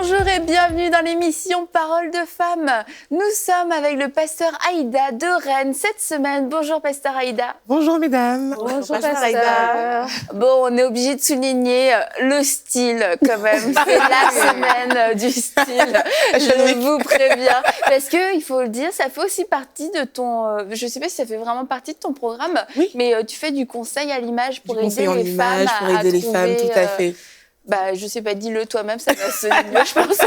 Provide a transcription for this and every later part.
Bonjour et bienvenue dans l'émission Paroles de femmes. Nous sommes avec le pasteur Aïda de Rennes cette semaine. Bonjour pasteur Aïda. Bonjour mesdames. Bonjour pasteur Aïda. Bon, on est obligé de souligner le style quand même. C'est la semaine du style, je vous préviens. Parce que, il faut le dire, ça fait aussi partie de ton... je ne sais pas si ça fait vraiment partie de ton programme, oui. Mais tu fais du conseil à l'image pour aider les femmes pour aider les femmes, tout à fait. Je sais pas, dis-le toi-même, ça va sonner mieux, je pense.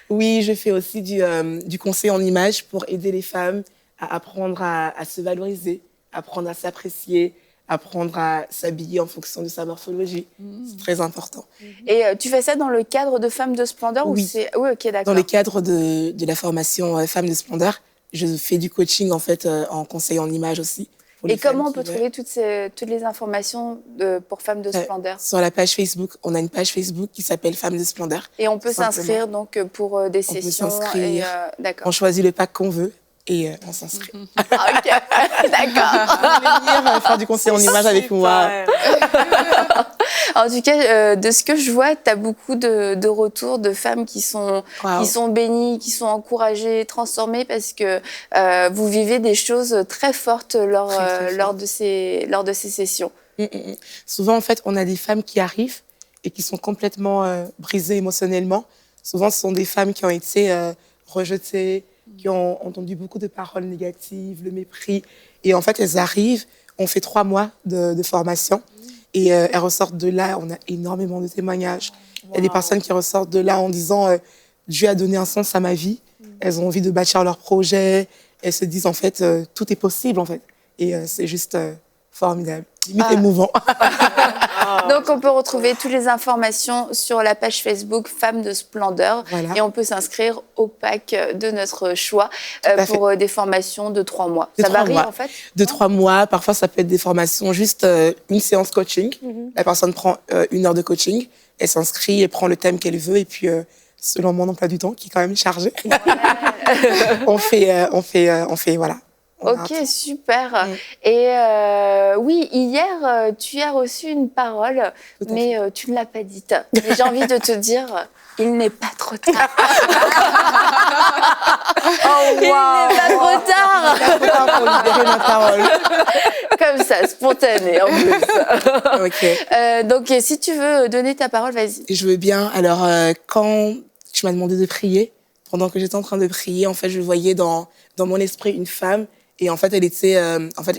Oui, je fais aussi du conseil en images pour aider les femmes à apprendre à se valoriser, apprendre à s'apprécier, apprendre à s'habiller en fonction de sa morphologie. C'est très important. Et tu fais ça dans le cadre de Femmes de Splendeur Oui. ou c'est... Oui, ok, d'accord. Dans le cadre de la formation Femmes de Splendeur, je fais du coaching en fait en conseil en images aussi. Et comment on peut trouver toutes les informations pour Femmes de Splendeur? Sur la page Facebook, on a une page Facebook qui s'appelle Femmes de Splendeur. Et on peut s'inscrire donc pour des sessions. On peut s'inscrire. D'accord. On choisit le pack qu'on veut et on s'inscrit. Ah, ok, d'accord. Vous voulez venir faire du conseil en images avec moi? En tout cas, de ce que je vois, tu as beaucoup de retours de femmes qui sont bénies, qui sont encouragées, transformées parce que vous vivez des choses très fortes lors de ces sessions. Souvent, en fait, on a des femmes qui arrivent et qui sont complètement brisées émotionnellement. Souvent, ce sont des femmes qui ont été rejetées, qui ont entendu beaucoup de paroles négatives, le mépris. Et en fait, elles arrivent, on fait 3 mois de formation. Et elles ressortent de là, on a énormément de témoignages. Il y a des personnes qui ressortent de là en disant Dieu a donné un sens à ma vie. Elles ont envie de bâtir leur projet. Elles se disent en fait tout est possible en fait. Et c'est juste formidable, limite émouvant. Donc on peut retrouver toutes les informations sur la page Facebook Femmes de Splendeur. Voilà. Et on peut s'inscrire au pack de notre choix pour des formations de 3 mois. Ça varie en fait? De 3 mois, parfois ça peut être des formations, juste une séance coaching. La personne prend 1 heure de coaching, elle s'inscrit, elle prend le thème qu'elle veut et puis selon mon emploi du temps qui est quand même chargé, on fait voilà. Ok, super. Et oui, hier, tu as reçu une parole, mais tu ne l'as pas dite. Mais j'ai envie de te dire, il n'est pas trop tard. Il n'est pas trop tard. Il n'est pas trop tard pour libérer ma parole. Comme ça, spontané en plus. Ok. Donc, si tu veux donner ta parole, vas-y. Je veux bien. Alors, quand tu m'as demandé de prier, pendant que j'étais en train de prier, en fait, je voyais dans mon esprit une femme. Et en fait,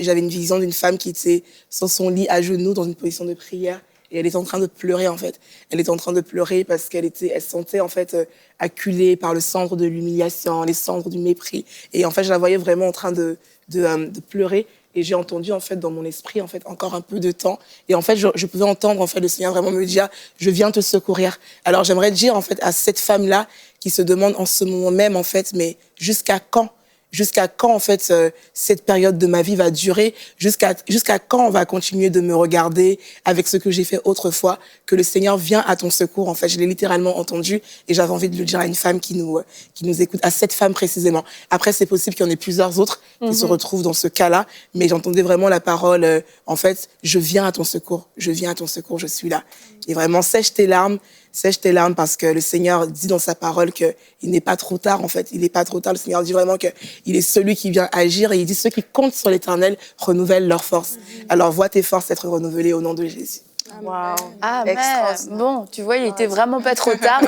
j'avais une vision d'une femme qui était sur son lit à genoux dans une position de prière. Et elle était en train de pleurer, en fait. Elle était en train de pleurer parce qu'elle se sentait, en fait, acculée par le cendre de l'humiliation, les cendres du mépris. Et en fait, je la voyais vraiment en train de pleurer. Et j'ai entendu, en fait, dans mon esprit, en fait, encore un peu de temps. Et en fait, je pouvais entendre, en fait, le Seigneur vraiment me dire, je viens te secourir. Alors, j'aimerais dire, en fait, à cette femme-là qui se demande en ce moment même, en fait, mais jusqu'à quand? Jusqu'à quand, en fait, cette période de ma vie va durer? Jusqu'à quand on va continuer de me regarder avec ce que j'ai fait autrefois? Que le Seigneur vient à ton secours, en fait. Je l'ai littéralement entendu et j'avais envie de le dire à une femme qui nous écoute, à cette femme précisément. Après, c'est possible qu'il y en ait plusieurs autres qui se retrouvent dans ce cas-là, mais j'entendais vraiment la parole, en fait, je viens à ton secours, je viens à ton secours, je suis là. Et vraiment, sèche tes larmes parce que le Seigneur dit dans sa parole qu'il n'est pas trop tard, en fait. Il n'est pas trop tard. Le Seigneur dit vraiment qu'il est celui qui vient agir et il dit ceux qui comptent sur l'Éternel renouvellent leurs forces. Alors, vois tes forces être renouvelées au nom de Jésus. Wow. Ah, mais bon, tu vois, il était vraiment pas trop tard.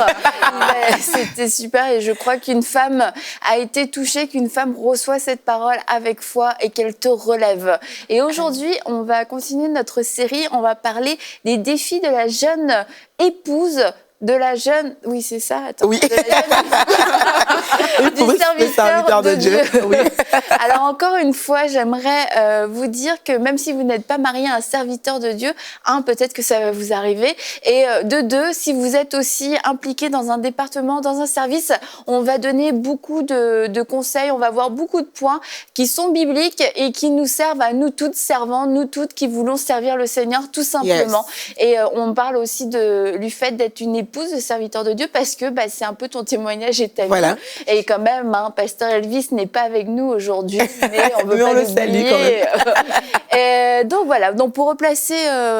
C'était super et je crois qu'une femme a été touchée, qu'une femme reçoit cette parole avec foi et qu'elle te relève. Et aujourd'hui, on va continuer notre série. On va parler des défis de la jeune épouse. De la jeune... Oui, c'est ça, attends. Oui. Du serviteur de Dieu. Oui. Alors, encore une fois, j'aimerais vous dire que même si vous n'êtes pas marié à un serviteur de Dieu, peut-être que ça va vous arriver. Et de 2, si vous êtes aussi impliqué dans un département, dans un service, on va donner beaucoup de conseils, on va voir beaucoup de points qui sont bibliques et qui nous servent à nous toutes servantes, nous toutes qui voulons servir le Seigneur, tout simplement. Yes. Et on parle aussi du fait d'être une épouse de serviteur de Dieu parce que c'est un peu ton témoignage et ta vie. Voilà. Et quand même, Pasteur Elvis n'est pas avec nous aujourd'hui, mais on veut pas l'oublier. Donc voilà, donc pour replacer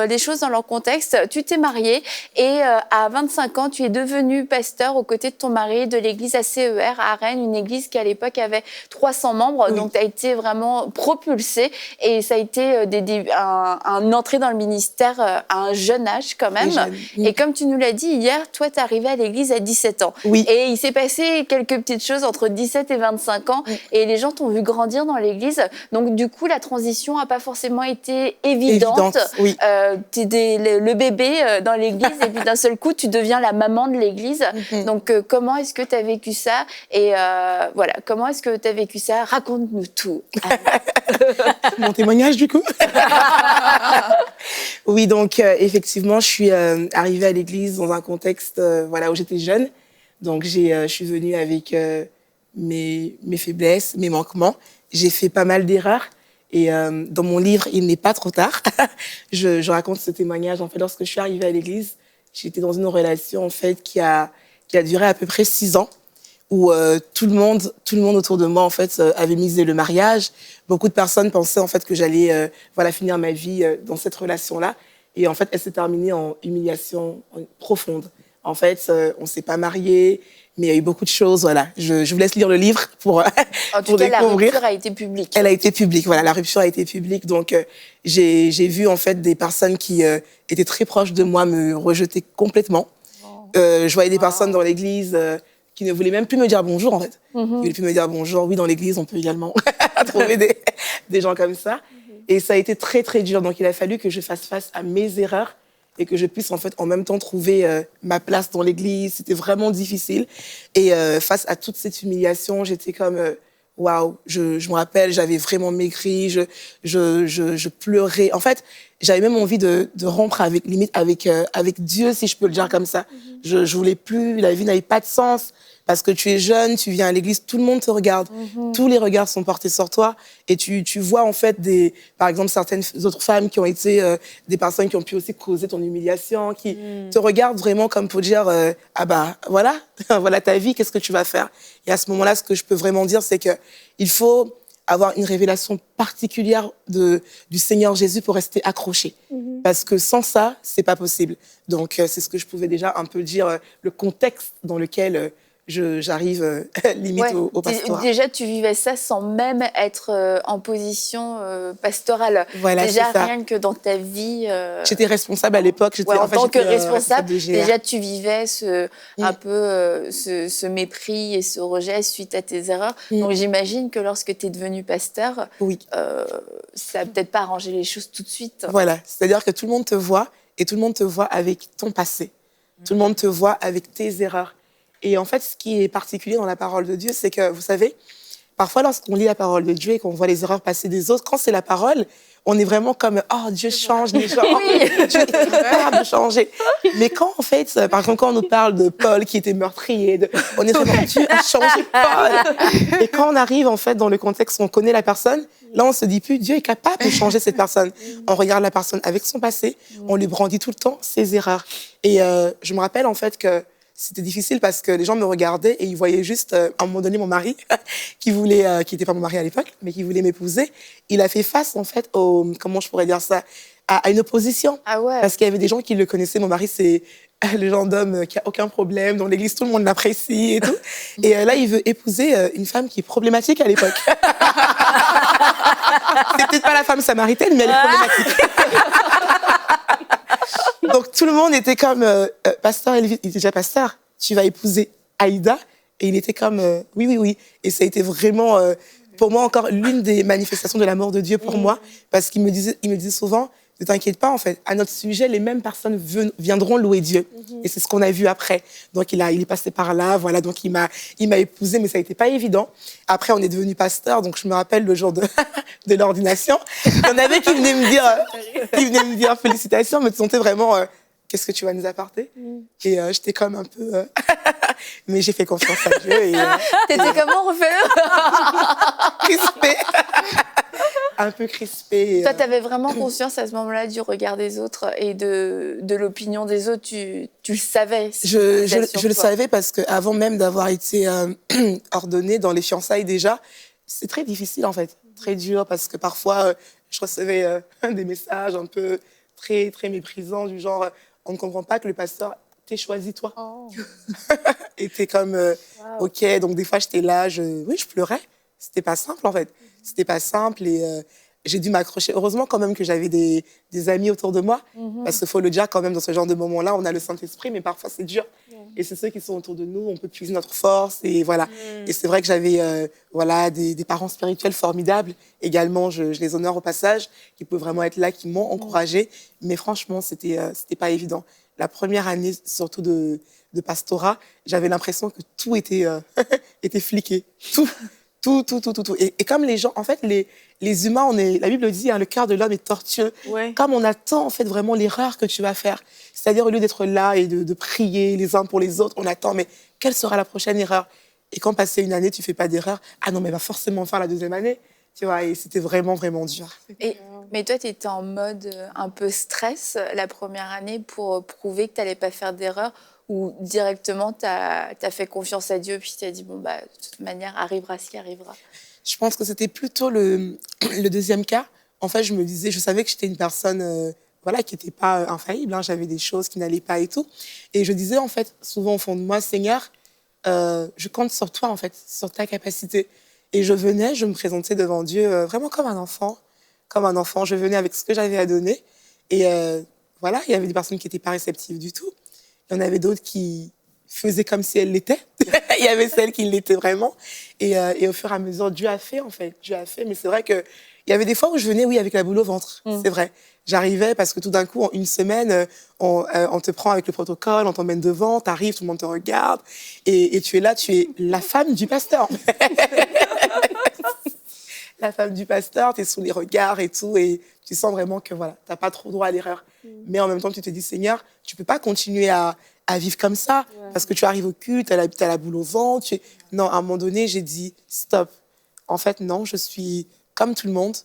les choses dans leur contexte, tu t'es mariée et à 25 ans, tu es devenu pasteur aux côtés de ton mari de l'église ACER à Rennes, une église qui à l'époque avait 300 membres. Donc tu as été vraiment propulsée et ça a été un entrée dans le ministère à un jeune âge quand même. Et comme tu nous l'as dit hier, toi tu es arrivée à l'église à 17 ans. Oui. Et il s'est passé quelques petites choses entre 17 et 25 ans et les gens t'ont vu grandir dans l'église. Donc du coup, la transition n'a pas forcément été évidente. Oui. Tu es le bébé dans l'église et puis d'un seul coup, tu deviens la maman de l'église. Donc comment est-ce que tu as vécu ça? Et voilà, comment est-ce que tu as vécu ça? Raconte-nous tout. Mon témoignage, du coup. Oui, donc effectivement, je suis arrivée à l'église dans un contexte où j'étais jeune. Donc je suis venue avec mes faiblesses, mes manquements. J'ai fait pas mal d'erreurs. Et dans mon livre, Il n'est pas trop tard, je raconte ce témoignage. En fait, lorsque je suis arrivée à l'église, j'étais dans une relation en fait qui a duré à peu près 6 ans, où tout le monde autour de moi en fait avait misé le mariage. Beaucoup de personnes pensaient en fait que j'allais finir ma vie dans cette relation-là. Et en fait, elle s'est terminée en humiliation profonde. En fait, on s'est pas mariés. Mais il y a eu beaucoup de choses, voilà. Je vous laisse lire le livre pour en tout cas, découvrir. La rupture a été publique. Elle a été publique, voilà. La rupture a été publique. Donc, j'ai vu, en fait, des personnes qui étaient très proches de moi me rejeter complètement. Je voyais des personnes dans l'église qui ne voulaient même plus me dire bonjour, en fait. Ils ne voulaient plus me dire bonjour. Oui, dans l'église, on peut également trouver des gens comme ça. Et ça a été très, très dur. Donc, il a fallu que je fasse face à mes erreurs et que je puisse en fait en même temps trouver ma place dans l'église. C'était vraiment difficile. Et face à toute cette humiliation, j'étais comme waouh. Je me rappelle, j'avais vraiment maigri, je pleurais. En fait, j'avais même envie de rompre avec Dieu, si je peux le dire comme ça. Je voulais plus. La vie n'avait pas de sens. Parce que tu es jeune, tu viens à l'église, tout le monde te regarde. Tous les regards sont portés sur toi. Et tu vois, en fait, par exemple, certaines autres femmes qui ont été des personnes qui ont pu aussi causer ton humiliation, qui te regardent vraiment comme pour dire voilà, voilà ta vie, qu'est-ce que tu vas faire? Et à ce moment-là, ce que je peux vraiment dire, c'est qu'il faut avoir une révélation particulière du Seigneur Jésus pour rester accroché. Parce que sans ça, c'est pas possible. Donc, c'est ce que je pouvais déjà un peu dire, le contexte dans lequel j'arrive limite au pastorat. Déjà, tu vivais ça sans même être en position pastorale. Voilà, déjà, rien que dans ta vie... J'étais responsable à l'époque. En tant que responsable, déjà, tu vivais un peu ce mépris et ce rejet suite à tes erreurs. Donc, j'imagine que lorsque tu es devenu pasteur, ça n'a peut-être pas arrangé les choses tout de suite. Voilà, c'est-à-dire que tout le monde te voit et tout le monde te voit avec ton passé. Tout le monde te voit avec tes erreurs. Et en fait, ce qui est particulier dans la parole de Dieu, c'est que, vous savez, parfois, lorsqu'on lit la parole de Dieu et qu'on voit les erreurs passées des autres, quand c'est la parole, on est vraiment comme « Oh, Dieu change les gens, Dieu est capable de changer ». Mais quand, en fait, par exemple, quand on nous parle de Paul qui était meurtrier, on est vraiment « Dieu a changé Paul ». Et quand on arrive, en fait, dans le contexte où on connaît la personne, là, on se dit plus « Dieu est capable de changer cette personne ». On regarde la personne avec son passé, on lui brandit tout le temps ses erreurs. Et je me rappelle, en fait, que c'était difficile parce que les gens me regardaient et ils voyaient juste, à un moment donné, mon mari, qui était pas mon mari à l'époque, mais qui voulait m'épouser. Il a fait face, en fait, comment je pourrais dire ça, à une opposition. Ah ouais. Parce qu'il y avait des gens qui le connaissaient. Mon mari, c'est le genre d'homme qui a aucun problème. Dans l'église, tout le monde l'apprécie et tout. Et là, il veut épouser une femme qui est problématique à l'époque. C'est peut-être pas la femme samaritaine, mais elle est problématique. Donc, tout le monde était comme, pasteur, il était déjà pasteur, tu vas épouser Aïda. Et il était comme, oui. Et ça a été vraiment, pour moi, encore l'une des manifestations de l'amour de Dieu pour moi. Parce qu'il me disait souvent, ne t'inquiète pas, en fait, à notre sujet, les mêmes personnes viendront louer Dieu. Et c'est ce qu'on a vu après. Donc, il est passé par là, voilà. Donc, il m'a épousé, mais ça a été pas évident. Après, on est devenu pasteur. Donc, je me rappelle le jour de l'ordination. Il y en avait qui venaient me dire félicitations, mais tu sentais vraiment, qu'est-ce que tu vas nous apporter? Et j'étais comme un peu, mais j'ai fait confiance à Dieu. T'étais comment, refais-le? Crispée. Un peu crispée. Toi, t'avais vraiment conscience à ce moment-là du regard des autres et de l'opinion des autres. Tu le savais. Je le savais parce qu'avant même d'avoir été ordonnée dans les fiançailles déjà, c'est très difficile en fait, très dur parce que parfois je recevais des messages un peu très, très méprisants, du genre, on ne comprend pas que le pasteur t'ait choisi, toi. Oh. Et t'es comme, Wow. OK, donc des fois, j'étais là, oui, je pleurais. C'était pas simple, en fait. C'était pas simple et j'ai dû m'accrocher. Heureusement, quand même, que j'avais des amis autour de moi. Parce qu'il faut le dire, quand même, dans ce genre de moments-là, on a le Saint-Esprit, mais parfois, c'est dur. Et c'est ceux qui sont autour de nous, on peut puiser notre force. Et voilà. Et c'est vrai que j'avais voilà, des parents spirituels formidables. Également, je les honore au passage, qui peuvent vraiment être là, qui m'ont encouragée. Mais franchement, c'était pas évident. La première année, surtout de pastorat, j'avais l'impression que tout était, était fliqué. Tout. Tout. Et comme les gens, en fait, les humains, la Bible dit, hein, le cœur de l'homme est tortueux. Ouais. Comme on attend, en fait, vraiment l'erreur que tu vas faire. C'est-à-dire, au lieu d'être là et de prier les uns pour les autres, on attend, mais quelle sera la prochaine erreur? Et quand passé une année, tu fais pas d'erreur, ah non, mais va forcément faire la deuxième année. Tu vois, et c'était vraiment, vraiment dur. Mais toi, tu étais en mode un peu stress la première année pour prouver que tu n'allais pas faire d'erreur ou directement tu as fait confiance à Dieu puis tu as dit, bon, bah, de toute manière, arrivera ce qui arrivera. Je pense que c'était plutôt le deuxième cas. En fait, je me disais, je savais que j'étais une personne voilà, qui n'était pas infaillible. Hein. J'avais des choses qui n'allaient pas et tout. Et je disais, en fait, souvent au fond de moi, Seigneur, je compte sur toi, en fait, sur ta capacité. Et je venais, je me présentais devant Dieu vraiment comme un enfant. Comme un enfant, je venais avec ce que j'avais à donner. Et voilà, il y avait des personnes qui n'étaient pas réceptives du tout. Il y en avait d'autres qui faisaient comme si elles l'étaient. Il y avait celles qui l'étaient vraiment. Et au fur et à mesure, Dieu a fait, en fait. Dieu a fait. Mais c'est vrai qu'il y avait des fois où je venais, oui, avec la boule au ventre. C'est vrai. J'arrivais parce que tout d'un coup, en une semaine, on te prend avec le protocole, on t'emmène devant, t'arrives, tout le monde te regarde. Et tu es là, tu es la femme du pasteur. La femme du pasteur, tu es sous les regards et tout. Et tu sens vraiment que voilà, tu n'as pas trop droit à l'erreur. Mais en même temps, tu te dis, Seigneur, tu ne peux pas continuer à vivre comme ça. Parce que tu arrives au culte, tu as la boule au ventre. Non, à un moment donné, j'ai dit, stop. En fait, non, je suis comme tout le monde.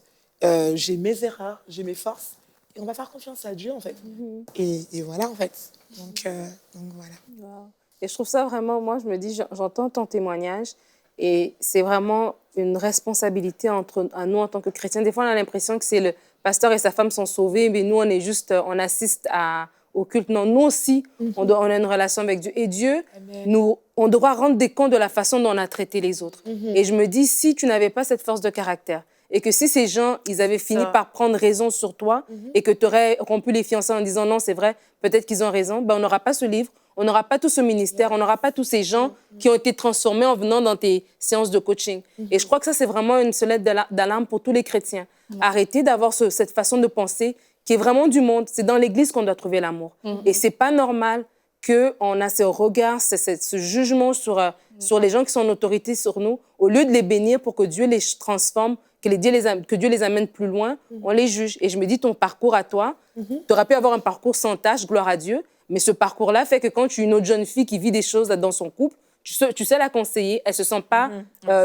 J'ai mes erreurs, j'ai mes forces. Et on va faire confiance à Dieu, en fait. Et voilà, en fait. Donc voilà. Wow. Et je trouve ça vraiment, moi, je me dis, j'entends ton témoignage et c'est vraiment une responsabilité à nous en tant que chrétiens. Des fois, on a l'impression que c'est le pasteur et sa femme sont sauvés, mais nous, on est juste, on assiste au culte. Non, nous aussi, on a une relation avec Dieu. Et Dieu, on devra rendre des comptes de la façon dont on a traité les autres. Et je me dis, si tu n'avais pas cette force de caractère, et que si ces gens, ils avaient fini par prendre raison sur toi et que tu aurais rompu les fiançailles en disant non, c'est vrai, peut-être qu'ils ont raison, ben on n'aura pas ce livre, on n'aura pas tout ce ministère, on n'aura pas tous ces gens qui ont été transformés en venant dans tes séances de coaching. Et je crois que ça, c'est vraiment une sonnette d'alarme pour tous les chrétiens. Arrêtez d'avoir cette façon de penser qui est vraiment du monde. C'est dans l'Église qu'on doit trouver l'amour. Et c'est pas normal qu'on a ce regard, ce jugement sur les gens qui sont en autorité sur nous, au lieu de les bénir pour que Dieu les transforme, que Dieu les amène plus loin, on les juge. Et je me dis, ton parcours à toi, tu aurais pu avoir un parcours sans tâche, gloire à Dieu, mais ce parcours-là fait que quand tu es une autre jeune fille qui vit des choses dans son couple, tu sais la conseiller, elle ne se sent pas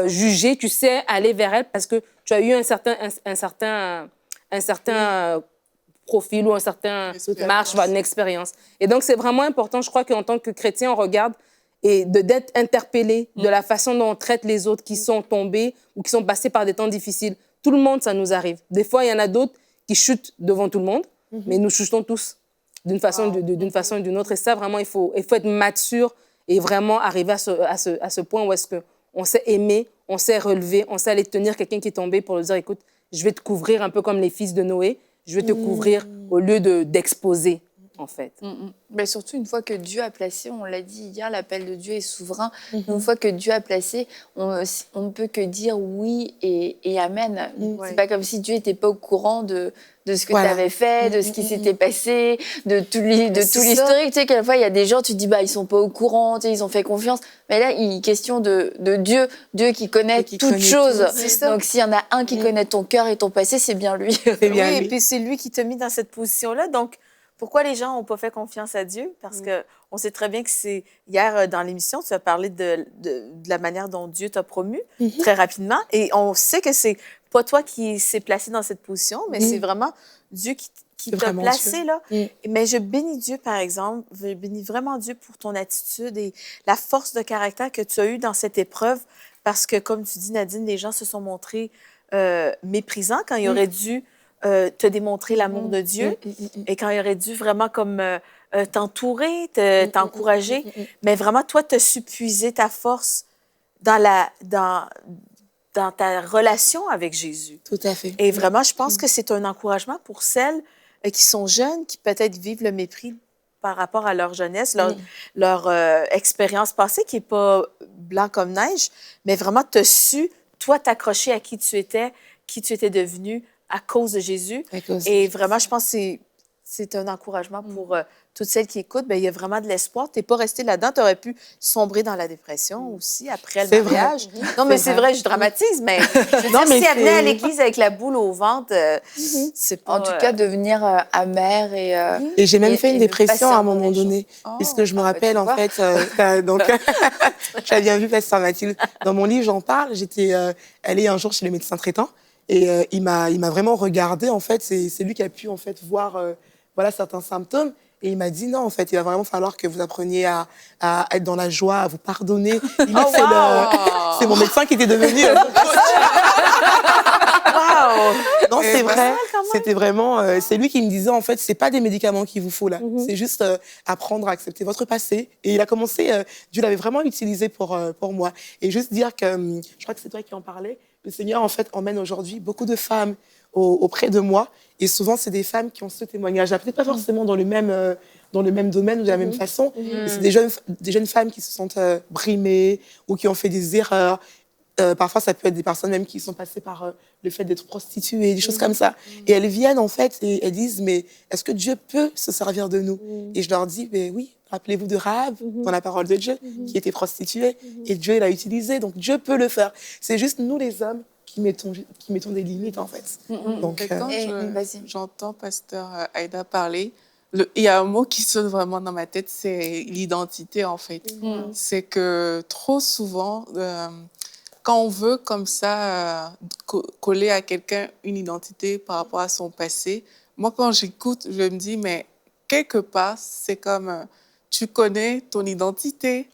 jugée, tu sais aller vers elle parce que tu as eu un certain profil ou un certain marche, une expérience. Et donc, c'est vraiment important, je crois qu'en tant que chrétien, on regarde et d'être interpellé de la façon dont on traite les autres qui sont tombés ou qui sont passés par des temps difficiles. Tout le monde, ça nous arrive. Des fois, il y en a d'autres qui chutent devant tout le monde, mais nous chutons tous d'une façon, d'une façon ou d'une autre. Et ça, vraiment, il faut être mature et vraiment arriver à ce point où est-ce qu'on sait aimer, on sait relever, on sait aller tenir quelqu'un qui est tombé pour lui dire, écoute, je vais te couvrir un peu comme les fils de Noé, je vais te couvrir au lieu d'exposer. En fait. Mais surtout, une fois que Dieu a placé, on l'a dit hier, l'appel de Dieu est souverain. Une fois que Dieu a placé, on ne peut que dire oui et amen. C'est pas comme si Dieu n'était pas au courant de ce que tu avais fait, de ce qui s'était passé, de tout l'historique. Tu sais, quelquefois, il y a des gens, tu te dis, bah, ils sont pas au courant, tu sais, ils ont fait confiance. Mais là, il est question de Dieu, Dieu qui connaît toutes choses. Donc, s'il y en a un qui connaît ton cœur et ton passé, c'est bien lui. Et puis c'est lui qui t'a mis dans cette position-là. Donc, pourquoi les gens n'ont pas fait confiance à Dieu? Parce qu'on sait très bien que c'est... Hier, dans l'émission, tu as parlé de la manière dont Dieu t'a promu très rapidement. Et on sait que c'est pas toi qui s'est placé dans cette position, mais c'est vraiment Dieu qui t'a placé là. Mais je bénis Dieu, par exemple. Je bénis vraiment Dieu pour ton attitude et la force de caractère que tu as eue dans cette épreuve. Parce que, comme tu dis, Nadine, les gens se sont montrés méprisants quand ils auraient dû te démontrer l'amour de Dieu et quand il aurait dû vraiment comme t'entourer, t'encourager. Mais vraiment, toi, tu as su puiser ta force dans ta relation avec Jésus. Tout à fait. Et vraiment, je pense que c'est un encouragement pour celles qui sont jeunes, qui peut-être vivent le mépris par rapport à leur jeunesse, leur expérience passée qui n'est pas blanc comme neige, mais vraiment, tu as su, toi, t'accrocher à qui tu étais devenu à cause de Jésus. Et vraiment, je pense que c'est un encouragement pour toutes celles qui écoutent. Bien, il y a vraiment de l'espoir. Tu n'es pas resté là-dedans. Tu aurais pu sombrer dans la dépression aussi après le mariage. Vrai. Non, mais c'est vrai, je dramatise, mais, si elle venait à l'église avec la boule au ventre, c'est pas... En tout cas, devenir amère et... Et j'ai même fait une dépression à un moment donné, puisque je me rappelle, en fait... donc, j'avais bien vu Pasteur Mathilde. Dans mon livre, j'en parle. J'étais allée un jour chez le médecin traitant et il m'a vraiment regardée, en fait. C'est lui qui a pu, en fait, voir voilà, certains symptômes. Et il m'a dit, non, en fait, il va vraiment falloir que vous appreniez à être dans la joie, à vous pardonner. C'est mon médecin qui était devenu... Non, c'est vrai. C'était vraiment... c'est lui qui me disait, en fait, c'est pas des médicaments qu'il vous faut, là. C'est juste apprendre à accepter votre passé. Et il a commencé... Dieu l'avait vraiment utilisé pour moi. Et juste dire que... je crois que c'est toi qui en parlais. Le Seigneur, en fait, emmène aujourd'hui beaucoup de femmes auprès de moi. Et souvent, c'est des femmes qui ont ce témoignage-là. Peut-être pas forcément dans le même domaine ou de la même façon. Mais c'est des jeunes femmes qui se sentent brimées ou qui ont fait des erreurs. Parfois, ça peut être des personnes même qui sont passées par le fait d'être prostituées, des choses comme ça. Et elles viennent, en fait, et elles disent, mais est-ce que Dieu peut se servir de nous? Et je leur dis, mais oui, rappelez-vous de Rahab, dans la parole de Dieu, qui était prostituée. Et Dieu l'a utilisée, donc Dieu peut le faire. C'est juste nous, les hommes, qui mettons des limites, en fait. Donc, quand j'entends Pasteur Aïda parler, il y a un mot qui saute vraiment dans ma tête, c'est l'identité, en fait. C'est que trop souvent, quand on veut comme ça coller à quelqu'un une identité par rapport à son passé, moi, quand j'écoute, je me dis, mais quelque part, c'est comme... tu connais ton identité.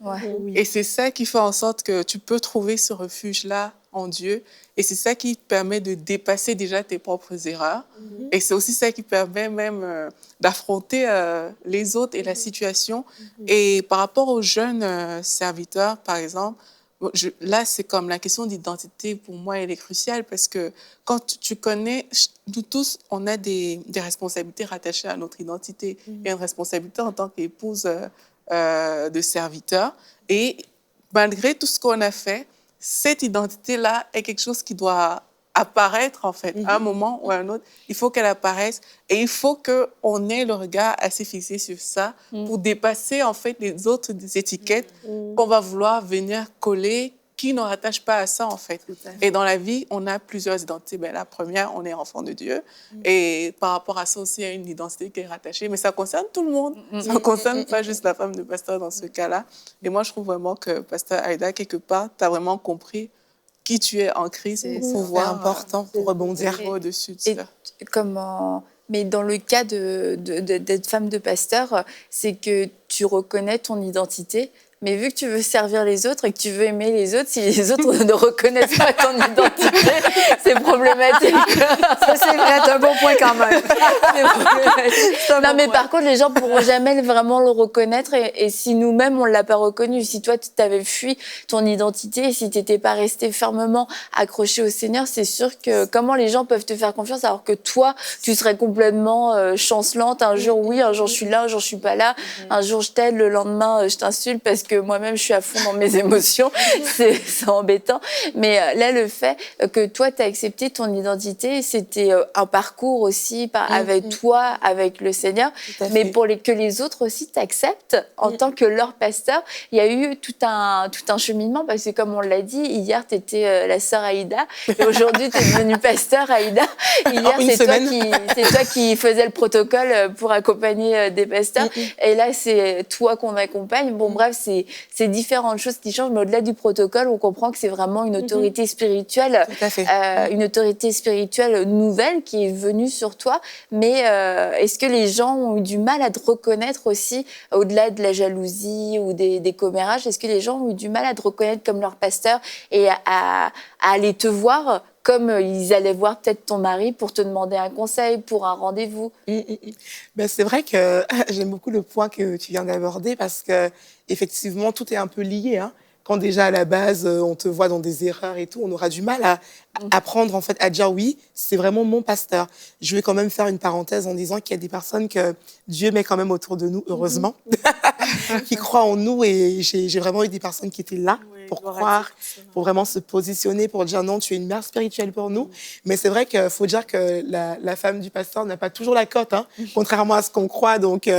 Et c'est ça qui fait en sorte que tu peux trouver ce refuge-là en Dieu. Et c'est ça qui permet de dépasser déjà tes propres erreurs. Et c'est aussi ça qui permet même d'affronter les autres et la situation. Et par rapport aux jeunes serviteurs, par exemple, là, c'est comme la question d'identité, pour moi, elle est cruciale parce que quand tu connais, nous tous, on a des responsabilités rattachées à notre identité. Il y a une responsabilité en tant qu'épouse de serviteur. Et malgré tout ce qu'on a fait, cette identité-là est quelque chose qui doit apparaître, en fait, à un moment ou à un autre. Il faut qu'elle apparaisse et il faut qu'on ait le regard assez fixé sur ça pour dépasser, en fait, les autres étiquettes qu'on va vouloir venir coller, qui ne rattachent pas à ça, en fait. Et dans la vie, on a plusieurs identités. Ben, la première, on est enfant de Dieu. Et par rapport à ça aussi, il y a une identité qui est rattachée. Mais ça concerne tout le monde. Ça ne concerne pas juste la femme de pasteur dans ce cas-là. Et moi, je trouve vraiment que Pasteur Aïda, quelque part, tu as vraiment compris qui tu es en Christ pour pouvoir... C'est important pour rebondir. Au-dessus de ça. Mais dans le cas d'être femme de pasteur, c'est que tu reconnais ton identité. Mais vu que tu veux servir les autres et que tu veux aimer les autres, si les autres ne reconnaissent pas ton identité, c'est problématique. Ça, c'est vrai, c'est un bon point quand même. Non, mais par contre, les gens ne pourront jamais vraiment le reconnaître. Et si nous-mêmes, on ne l'a pas reconnu, si toi, tu t'avais fui ton identité, et si tu n'étais pas resté fermement accroché au Seigneur, c'est sûr que comment les gens peuvent te faire confiance alors que toi, tu serais complètement chancelante. Un jour, oui, un jour, je suis là, un jour, je ne suis pas là. Un jour, je t'aide, le lendemain, je t'insulte parce que moi-même, je suis à fond dans mes émotions. C'est embêtant. Mais là, le fait que toi, tu as accepté ton identité, c'était un parcours aussi avec toi, avec le Seigneur, mais pour que les autres aussi t'acceptent en tant que leur pasteur. Il y a eu tout un cheminement parce que, comme on l'a dit, hier, tu étais la sœur Aïda et aujourd'hui, tu es devenue pasteur Aïda. Hier, c'est toi qui faisais le protocole pour accompagner des pasteurs. Et là, c'est toi qu'on accompagne. Bon, bref, c'est différentes choses qui changent, mais au-delà du protocole, on comprend que c'est vraiment une autorité spirituelle, une autorité spirituelle nouvelle qui est venue sur toi. Mais est-ce que les gens ont eu du mal à te reconnaître aussi, au-delà de la jalousie ou des commérages? Est-ce que les gens ont eu du mal à te reconnaître comme leur pasteur et à aller te voir comme ils allaient voir peut-être ton mari pour te demander un conseil, pour un rendez-vous. Ben, c'est vrai que j'aime beaucoup le point que tu viens d'aborder parce que effectivement tout est un peu lié, hein. Quand déjà à la base on te voit dans des erreurs et tout, on aura du mal à apprendre en fait à dire oui, c'est vraiment mon pasteur. Je vais quand même faire une parenthèse en disant qu'il y a des personnes que Dieu met quand même autour de nous, heureusement, qui croient en nous, et j'ai vraiment eu des personnes qui étaient là pour croire, pour vraiment se positionner, pour dire non, tu es une mère spirituelle pour nous. Mais c'est vrai qu'il faut dire que la femme du pasteur n'a pas toujours la cote, hein, contrairement à ce qu'on croit. Donc,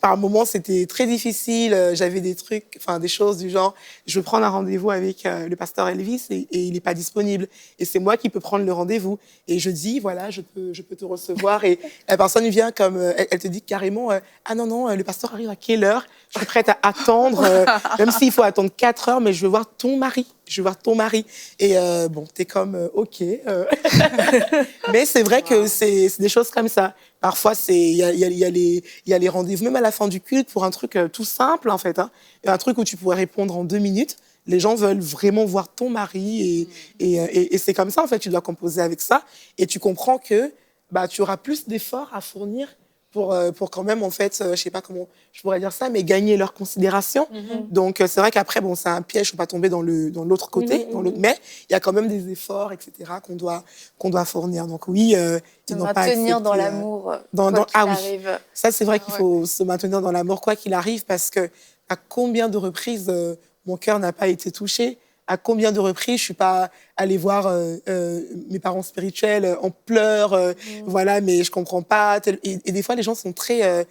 par moments, c'était très difficile. J'avais des trucs, enfin, des choses du genre, je veux prendre un rendez-vous avec le pasteur Elvis et il n'est pas disponible. Et c'est moi qui peux prendre le rendez-vous. Et je dis, voilà, je peux te recevoir. Et la personne vient comme, elle te dit carrément, ah non, non, le pasteur arrive à quelle heure? Je suis prête à attendre, même s'il faut attendre 4 heures, mais je veux voir ton mari. Je veux voir ton mari. Et bon, t'es comme, OK. Mais c'est vrai que c'est des choses comme ça. Parfois, il y a les rendez-vous, même à la fin du culte, pour un truc tout simple, en fait. Hein. Un truc où tu pourrais répondre en 2 minutes. Les gens veulent vraiment voir ton mari. Et c'est comme ça, en fait, tu dois composer avec ça. Et tu comprends que bah, tu auras plus d'efforts à fournir pour quand même, en fait, je sais pas comment je pourrais dire ça, mais gagner leur considération. Donc, c'est vrai qu'après, bon, c'est un piège, faut pas tomber dans l'autre côté, mais il y a quand même des efforts, etc., qu'on doit fournir. Donc, oui, ils n'ont pas accepté, maintenir dans l'amour, arrive. Ça, c'est vrai qu'il faut se maintenir dans l'amour, quoi qu'il arrive, parce que à combien de reprises mon cœur n'a pas été touché? À combien de reprises je suis pas allée voir mes parents spirituels en pleurs, voilà, mais je comprends pas. Et des fois, les gens sont très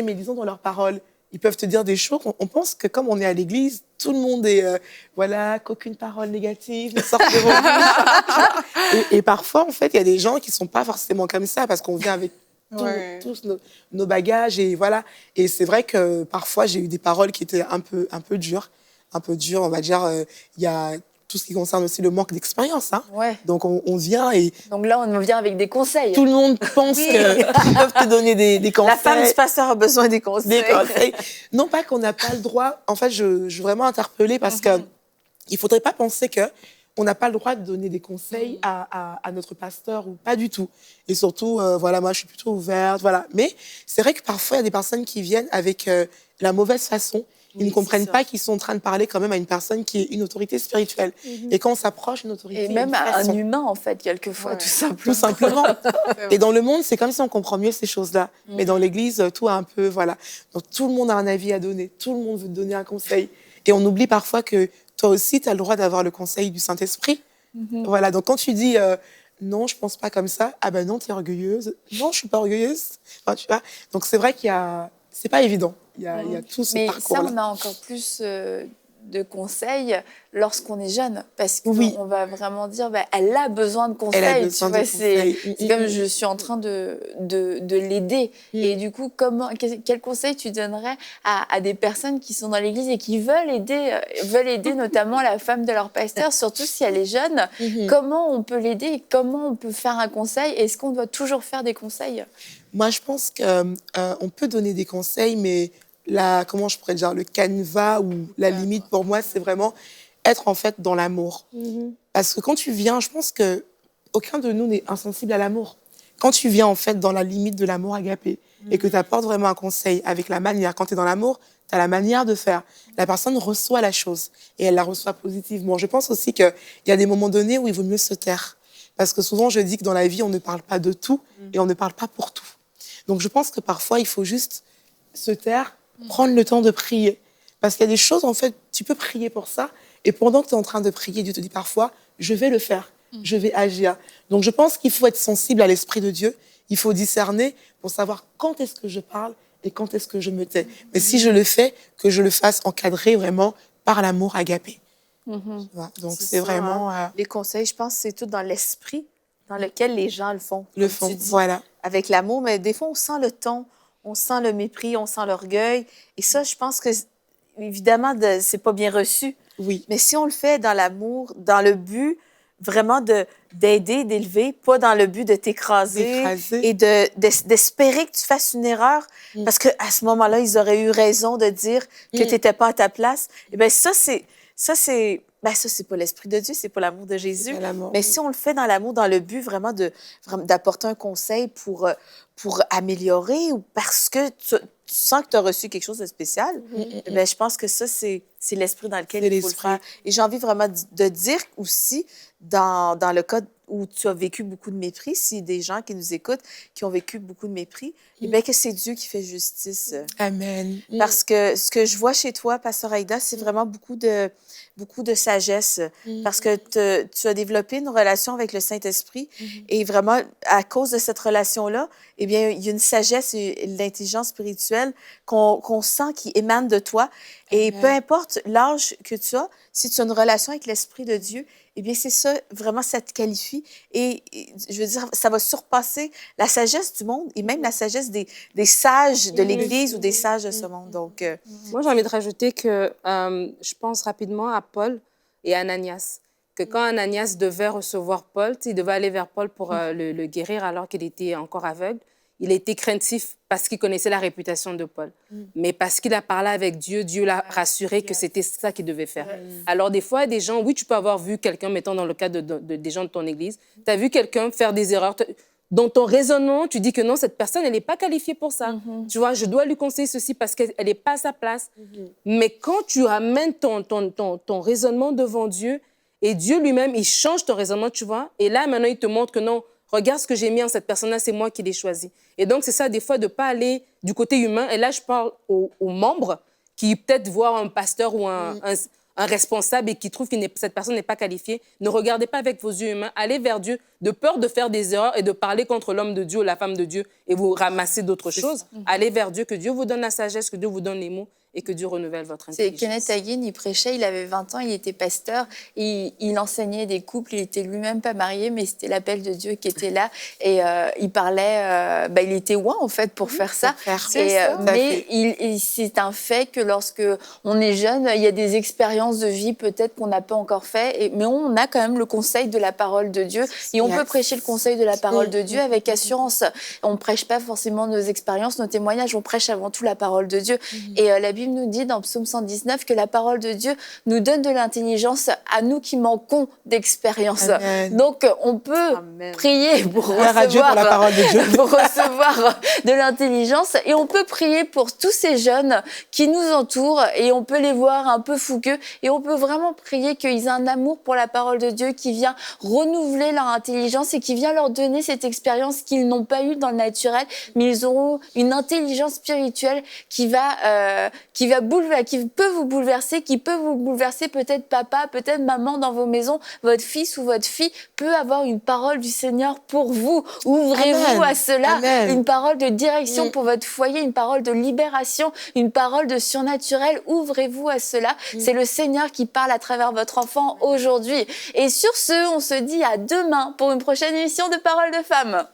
médisants dans leurs paroles. Ils peuvent te dire des choses. On pense que comme on est à l'église, tout le monde est, voilà, qu'aucune parole négative ne sort de vos bouches. Et parfois, en fait, il y a des gens qui sont pas forcément comme ça parce qu'on vient avec tous nos bagages et voilà. Et c'est vrai que parfois, j'ai eu des paroles qui étaient un peu dures. On va dire, il y a tout ce qui concerne aussi le manque d'expérience. Hein. Ouais. Donc, on vient et... Donc là, on vient avec des conseils. Tout le monde pense qu'ils peuvent te donner des conseils. La femme du pasteur a besoin des conseils. Non pas qu'on n'a pas le droit. En fait, je veux vraiment interpeller parce qu'il ne faudrait pas penser qu'on n'a pas le droit de donner des conseils à notre pasteur, ou pas du tout. Et surtout, voilà, moi, je suis plutôt ouverte. Voilà. Mais c'est vrai que parfois, il y a des personnes qui viennent avec la mauvaise façon. Ils ne comprennent pas qu'ils sont en train de parler quand même à une personne qui est une autorité spirituelle. Et quand on s'approche d'une autorité... Et même à un humain, en fait, quelquefois, tout simplement. Tout simplement. Et dans le monde, c'est comme si on comprend mieux ces choses-là. Mais dans l'Église, tout a un peu... Voilà. Donc, tout le monde a un avis à donner. Tout le monde veut te donner un conseil. Et on oublie parfois que toi aussi, tu as le droit d'avoir le conseil du Saint-Esprit. Voilà. Donc, quand tu dis... non, je pense pas comme ça. Ah ben non, tu es orgueilleuse. Non, je suis pas orgueilleuse. Enfin, tu vois. Donc, c'est vrai qu'il y a... C'est pas évident. Il y a tout ce parcours-là. Mais ça, on a encore plus de conseils lorsqu'on est jeune. Parce qu'on va vraiment dire, elle a besoin de conseils. Elle a besoin de conseils. C'est comme je suis en train de l'aider. Et du coup, quel conseil tu donnerais à des personnes qui sont dans l'église et qui veulent aider notamment la femme de leur pasteur, surtout si elle est jeune? Comment on peut l'aider? Comment on peut faire un conseil? Est-ce qu'on doit toujours faire des conseils? Moi, je pense qu'on peut donner des conseils, mais comment je pourrais dire, le canevas ou la limite pour moi, c'est vraiment être en fait dans l'amour. Parce que quand tu viens, je pense qu'aucun de nous n'est insensible à l'amour. Quand tu viens en fait dans la limite de l'amour agapé et que tu apportes vraiment un conseil avec la manière, quand tu es dans l'amour, tu as la manière de faire. La personne reçoit la chose et elle la reçoit positivement. Je pense aussi qu'il y a des moments donnés où il vaut mieux se taire. Parce que souvent, je dis que dans la vie, on ne parle pas de tout et on ne parle pas pour tout. Donc, je pense que parfois, il faut juste se taire, prendre le temps de prier. Parce qu'il y a des choses, en fait, tu peux prier pour ça. Et pendant que tu es en train de prier, Dieu te dit parfois, je vais le faire, je vais agir. Donc, je pense qu'il faut être sensible à l'Esprit de Dieu. Il faut discerner pour savoir quand est-ce que je parle et quand est-ce que je me tais. Mais si je le fais, que je le fasse encadré vraiment par l'amour agapé. Voilà. Donc, c'est vraiment... Les conseils, je pense, c'est tout dans l'esprit dans lequel les gens le font. Voilà. Avec l'amour, mais des fois, on sent le ton, on sent le mépris, on sent l'orgueil. Et ça, je pense que, évidemment, c'est pas bien reçu. Oui. Mais si on le fait dans l'amour, dans le but vraiment d'aider, d'élever, pas dans le but de t'écraser et d'espérer que tu fasses une erreur, parce qu'à ce moment-là, ils auraient eu raison de dire que tu n'étais pas à ta place. Et bien, ça, c'est ben ça, c'est pas l'Esprit de Dieu, c'est pas l'amour de Jésus. L'amour. Mais si on le fait dans l'amour, dans le but vraiment d'apporter un conseil pour améliorer ou parce que tu sens que tu as reçu quelque chose de spécial, ben, je pense que ça, c'est l'esprit dans lequel il faut le faire. Et j'ai envie vraiment de dire aussi, dans le cas où tu as vécu beaucoup de mépris, si des gens qui nous écoutent, qui ont vécu beaucoup de mépris, eh bien que c'est Dieu qui fait justice. Amen. Parce que ce que je vois chez toi, Pasteur Aïda, c'est vraiment beaucoup de sagesse. Parce que tu as développé une relation avec le Saint-Esprit. Et vraiment, à cause de cette relation-là, eh bien, il y a une sagesse et l'intelligence spirituelle qu'on sent qui émane de toi. Et peu importe l'âge que tu as, si tu as une relation avec l'Esprit de Dieu, eh bien, c'est ça, vraiment, ça te qualifie. Et je veux dire, ça va surpasser la sagesse du monde et même la sagesse des sages de l'Église ou des sages de ce monde. Donc, moi, j'ai envie de rajouter que je pense rapidement à Paul et Ananias. Que quand Ananias devait recevoir Paul, il devait aller vers Paul pour le guérir alors qu'il était encore aveugle. Il était craintif parce qu'il connaissait la réputation de Paul. Mais parce qu'il a parlé avec Dieu, Dieu l'a rassuré que c'était ça qu'il devait faire. Alors, des fois, des gens, oui, tu peux avoir vu quelqu'un, mettons dans le cas des gens de ton église, tu as vu quelqu'un faire des erreurs. Dans ton raisonnement, tu dis que non, cette personne, elle n'est pas qualifiée pour ça. Tu vois, je dois lui conseiller ceci parce qu'elle n'est pas à sa place. Mais quand tu ramènes ton raisonnement devant Dieu, et Dieu lui-même, il change ton raisonnement, tu vois, et là, maintenant, il te montre que non, regarde ce que j'ai mis en cette personne-là, c'est moi qui l'ai choisi. Et donc, c'est ça, des fois, de ne pas aller du côté humain. Et là, je parle aux membres qui peut-être voient un pasteur ou un responsable et qui trouve que cette personne n'est pas qualifiée. Ne regardez pas avec vos yeux humains. Allez vers Dieu de peur de faire des erreurs et de parler contre l'homme de Dieu ou la femme de Dieu et vous ramasser d'autres choses. Allez vers Dieu, que Dieu vous donne la sagesse, que Dieu vous donne les mots et que Dieu renouvelle votre intelligence. C'est Kenneth Hagin, il prêchait, il avait 20 ans, il était pasteur, il enseignait des couples, il était lui-même pas marié, mais c'était l'appel de Dieu qui était là. Et il parlait, il était ouin en fait pour faire ça. Mais c'est un fait que lorsque on est jeune, il y a des expériences de vie peut-être qu'on n'a pas encore fait, mais on a quand même le conseil de la parole de Dieu. Et on peut prêcher le conseil de la parole de Dieu avec assurance. On ne prêche pas forcément nos expériences, nos témoignages, on prêche avant tout la parole de Dieu. Et la Bible nous dit dans Psaume 119 que la parole de Dieu nous donne de l'intelligence à nous qui manquons d'expérience. Donc, on peut prier pour recevoir, la parole de Dieu. pour recevoir de l'intelligence et on peut prier pour tous ces jeunes qui nous entourent et on peut les voir un peu fougueux et on peut vraiment prier qu'ils aient un amour pour la parole de Dieu qui vient renouveler leur intelligence et qui vient leur donner cette expérience qu'ils n'ont pas eue dans le naturel, mais ils auront une intelligence spirituelle qui peut vous bouleverser peut-être papa, peut-être maman dans vos maisons, votre fils ou votre fille peut avoir une parole du Seigneur pour vous. Ouvrez-vous à cela, une parole de direction pour votre foyer, une parole de libération, une parole de surnaturel. Ouvrez-vous à cela. C'est le Seigneur qui parle à travers votre enfant aujourd'hui. Et sur ce, on se dit à demain pour une prochaine émission de Paroles de Femmes.